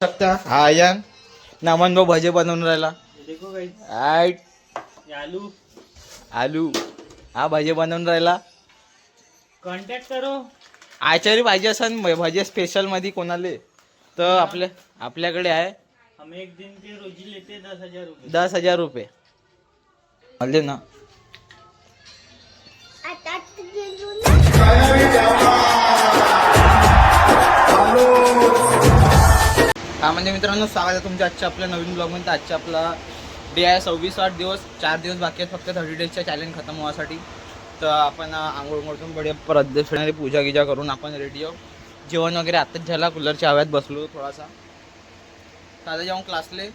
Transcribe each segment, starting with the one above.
शकता हा आयन नामन भाऊ भजे बनवून राहिला. देखो गाइस आय आलू आलू हा भजे बनवून राहिला. कांटेक्ट करो. आचारी पाहिजे असन भजे स्पेशल मध्ये कोणाले तर आपल्याकडे आहे. हम एक दिन के रोजी लेते 10,000 रुपये. 10,000 रुपये आले ना. हा म्हणजे मित्रांनो स्वागत आहे तुमच्या आजच्या आपल्या नवीन ब्लॉगमध्ये. आजच्या आपला डे आहे 26-8 दिवस 4 दिवस बाकी आहेत फक्त 30 डेजच्या चॅलेंज खतम होण्यासाठी. तर आपण आंघोळ करतून बढिया प्रदक्षिणारी पूजा गिजा करून आपण रेडी आहोत. जेवण वगैरे आत्ताच झाला. कूलरच्या हव्यात बसलो थोडासा. दादा जाऊन क्लासले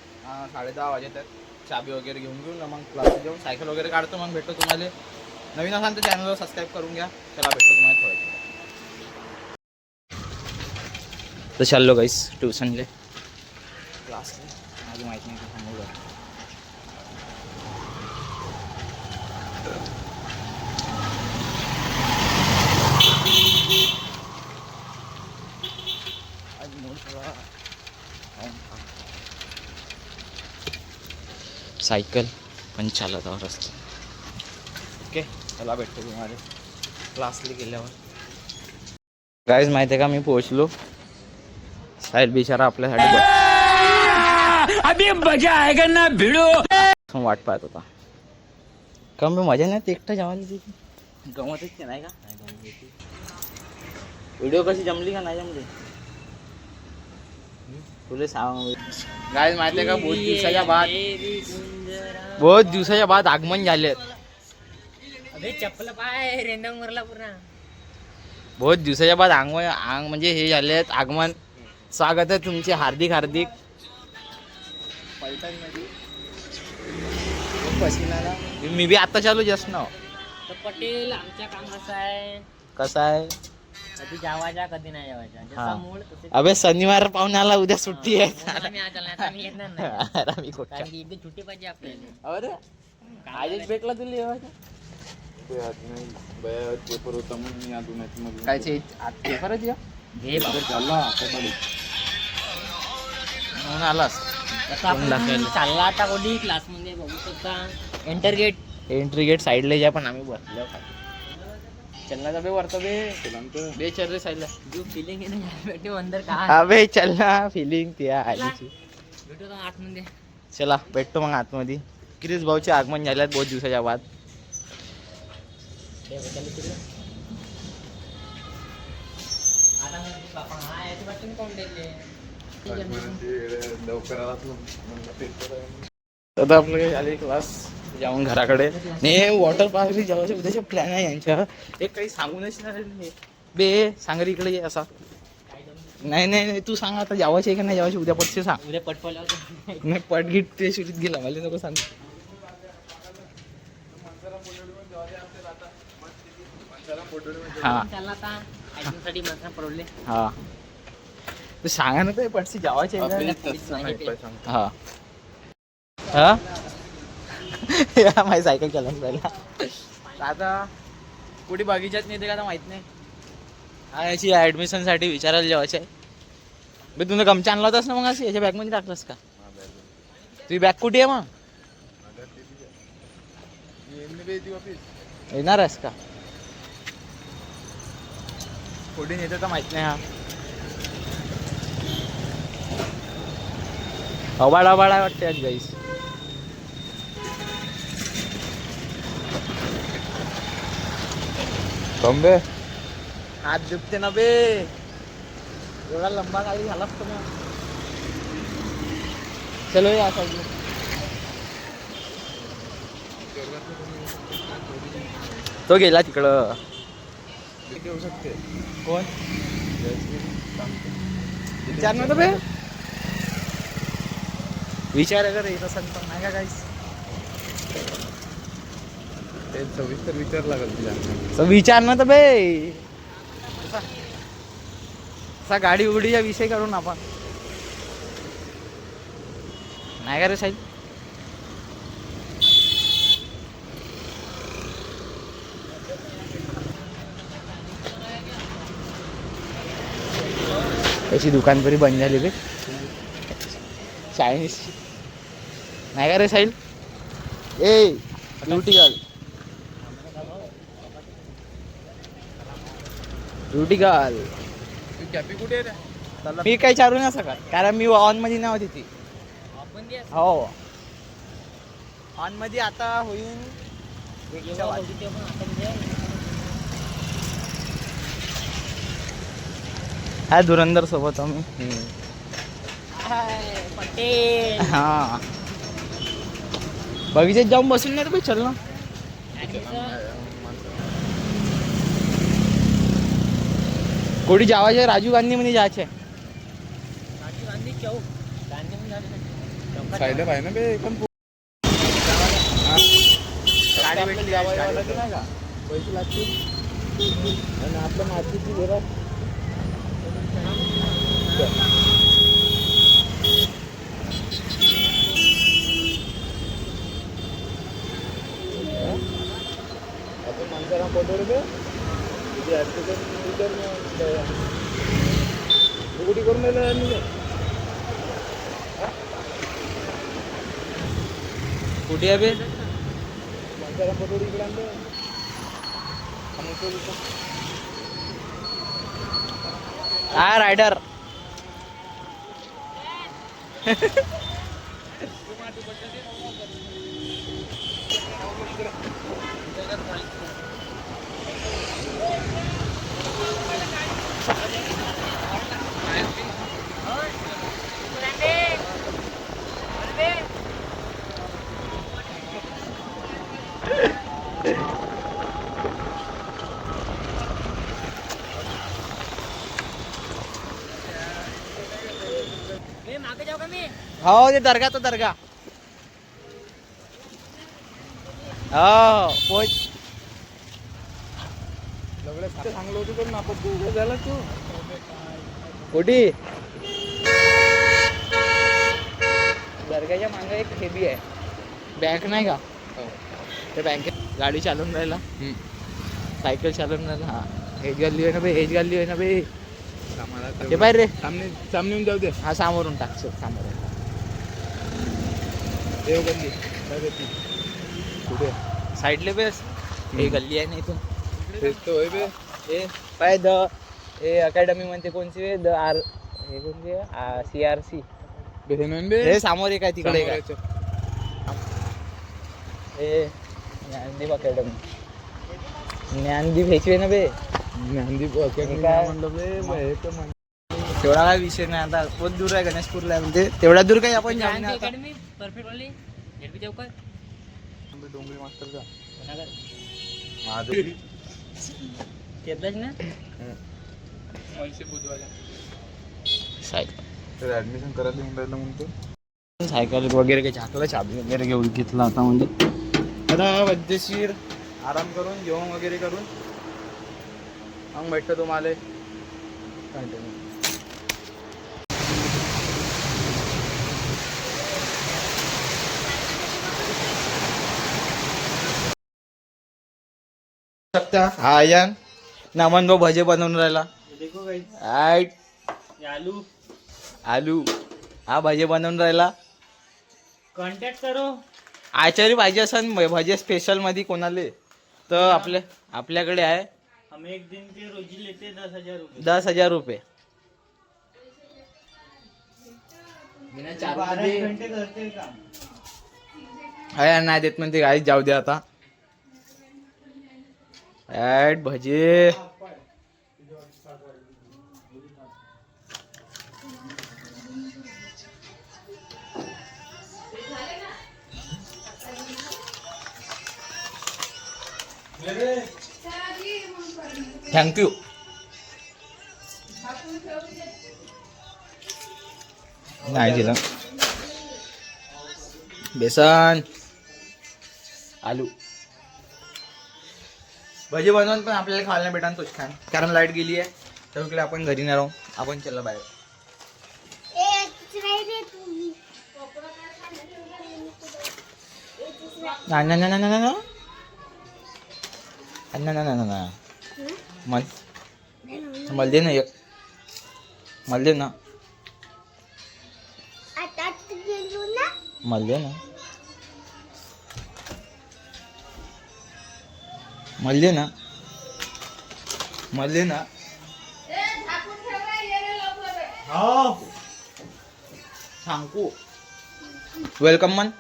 10:30 वाजत आहेत. चाबी वगैरे घेऊन मग क्लासला जाऊन सायकल वगैरे काढतो. मग भेटतो तुम्हाला. नवीन असाल तर चॅनलवर सबस्क्राईब करून घ्या. चला भेटतो तुम्हाला थोड्या. तर चाललो गाईस ट्युशनले क्लासले. माझी माहिती नाही की सांगू का. सायकल पण चालत आहोत रस्ते. ओके चला भेटतो तुम्हाला क्लासला गेल्यावर. गाईज माहिती आहे का मी पोहोचलो. साहिल बिचारा आपल्यासाठी अभी मजा आएगा ना भिडो वाट पाहत होता. का मी मजा नाही ते एकटा जेवायला तिथे गमतच नाही का. व्हिडिओ कशी जमली का नाही जमली तुला सांग. गाईज माहिती आहे का बहुत दिवसाच्या बाद आगमन झाले. अबे चप्पल पाय रेंडम वरला पूर्ण. बहुत दिवसाच्या बाद आंग म्हणजे हे झाले आहेत आगमन. स्वागत आहे तुमचे हार्दिक हार्दिक. पसीनाला मी बी आता चालू जस्ट ना. तर पटेल आमच्या कामाचं आहे. कसा आहे कधी जेवायचा कधी नाही जेवायचा जसा मूड तसे. अबे शनिवार पाहुण्याला उद्या सुट्टी आहे. आम्ही आज आला आम्ही येणार नाही आम्ही कुठं कारण की इथे सुट्टी पाहिजे आपल्याला. अरे आजच भेटला तुला जेवायचा पेपर होता म्हणून अजून काय पेपरच या घे म्हणून आलास. चालला आता कोणी क्लास मध्ये बघू शकता. एंटर गेट साईडला जा पण आम्ही बसलो चलना बे वरतो बे चल रे साईडला. जो फिलिंग आहे ना भेटू अंदर का. अबे चल ना फिलिंग त्या आलीची. भेटू आतमध्ये. चला भेटतो मग आतमध्ये. क्रिस भाऊचे आगमन झाल्यात बहुत दिवसाच्या बाद. आता आपलं आले क्लास जाऊन घराकडे. नाही वॉटर पार्क जेव्हा उद्याचे प्लॅन आहे यांच्या. एक काही सांगूनच नाही बे. सांग रे इकडे ये असा. नाही नाही तू सांग आता जेवायचे की नाही जेवायचे उद्या पटचे सांग. उद्या पटपला नाही पटगीट ते सुरीत गेला मला नको सांग. हा हा तू सांगा ना ते पटशी जेवायचे हा हा माझी सायकल चॅलेंज पहिला. आता कुठे बगीचात नाही ते का माहित नाही. हा याची ॲडमिशनसाठी विचारायला जेवायचे आहे. बे तुला गमचा आणला होतास ना मग अशी याच्या बॅगमध्ये टाकलंस का. तुझी बॅग कुठे आहे मग येणार आहेस का. कुठे नेते तर माहित नाही. हा अबाड आहे वाटते आज गाईस. बे हात दुखते ना बे. एवढा लंबा गाडी झाला असतो ना. चलो या साईडला. तो गेला तिकडं. येऊ शकते कोण विचार नव्हतं बे. विचार अगर येत असेल तर नाही का काहीच. ते सविस्तर विचार लागेल तुला. विचार नव्हतं बे. असा गाडी उडीचा विषय करून आपण नाही का रे साहेब. अशी दुकान बरी बंद झाली बे. चायनीज नाही का रे साहिल? ए ड्युटी गर्ल, ड्युटी गर्ल. कॅपी कुठे आहे रे? मी काही चालू नाही सकाळ, कारण मी ऑन मध्ये नाही होती ती. हो ऑन मध्ये आता होईल. हा धुरंधर सोबत आम्ही. पटेल हा बगीच्यात जाऊन बसून नाही रे चल ना. कोणी जावायचे? राजीव गांधी मध्ये जायचे. राजीव गांधी चौक, गांधी मध्ये झालं नाही. साईडला आहे ना बे पण गाडी भेटली नाही का पैसे लागतील आणि आपल्या मातीची घरा आपण माणसाला पटवलं ते किती कुठे करून राहिलं कुठे आहे बे? माणसाला पटवलं इकडे आणलं. हा रायडर. मागे जाऊ का मी? हो ते दर्गा तो दर्गा. हो पोच. चांगलं होतं तर नापास झाला तू. कुठे? दर्गाच्या मागे एक हेबी आहे, बँक नाही का? त्या बँकेत गाडी चालवून राहिला, सायकल चालवून राहिला. हा हेच गल्ली आहे ना बे, हेच गल्ली आहे ना बे. ते बाहेर रे, सामने येऊन जाऊ दे. हा सामोरून टाक सामोरून. देव गल्ली कुठे? साईडले बेस हे गल्ली आहे ना इथून. तेच तर होय बे. ए पाय द ए अकॅडमी म्हणते कोणची? द आर हे कोणती? CRC. हे समोर एक आहे तिकडे काय? ए ज्ञानदीप अकॅडमी, ज्ञानदीप ह्याची आहे ना बे. ज्ञानदीप काय? म्हणलं बे तेवढा काय विषय नाही, आता बहुत दूर आहे गणेशपूरला आहे म्हणजे तेवढ्या दूर काही आपण जाऊ नये आता. अकॅडमी परफेक्ट वाली झेडपी चौक आहे. डोंगरी मास्टर का तेच ना. तर ऍडमिशन करायला येऊन राहिलं म्हणतो. सायकल वगैरे काही झाकलं, चाबी वगैरे घेऊन घेतला आता. म्हणजे आता वैद्यशीर आराम करून जेवण वगैरे करून मग भेटतो तुम्हाला कंटिन्यू. शकता हा आयन नमन भाऊ भजे बनवून राहिला. आलू आलू हा भजे बनवून राहिला. कॉन्टॅक्ट करो. आचारी पाहिजे असन भजे स्पेशल मध्ये कोणाले तर आपल्याकडे आहे. हम एक दिन के रोजी लेते 10,000 रुपये. 10,000 रुपये. नाही देत म्हणते गाडी, जाऊ दे आता. ऍड भजे थँक्यू. नाही दिलं. बेसन आलू भजी बनवून पण आपल्याला खायला भेटा तोच खान, कारण लाईट गेली आहे त्यामुळे आपण घरी नाही राहू. आपण चला बाहेर. ना ना ना ना ना ना ना ना ना ना मला दे ना एक, मला दे ना. मल्ले ना मल्ले ना मल्ले ना सांगू वेलकम मन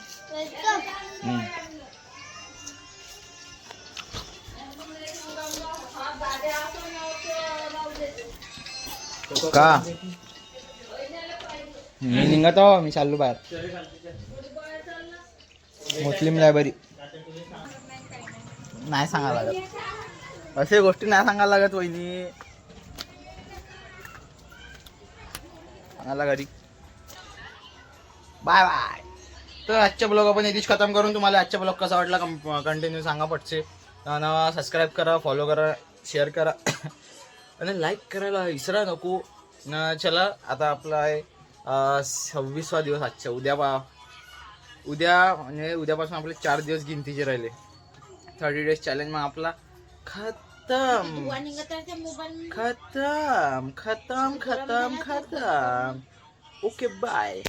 का मी निघत आहो मी चाललो बाहेर मुस्लिम लायब्ररी नाही सांगायला लागत असे गोष्टी नाही सांगायला लागत वहिनी सांगायला घरी बाय बाय तर आजच्या ब्लॉग आपण इथेच खतम करून तुम्हाला आजचा ब्लॉग कसा वाटला कंटिन्यू सांगा पटसे आणि सबस्क्राईब करा फॉलो करा शेअर करा आणि लाईक करायला विसरा नको चला आता आपला आहे 26वा दिवस आजच्या उद्या म्हणजे उद्यापासून आपले 4 दिवस गिनतीचे राहिले 30 डेज चॅलेंज मग आपला खतम खतम खतम खतम खतम ओके बाय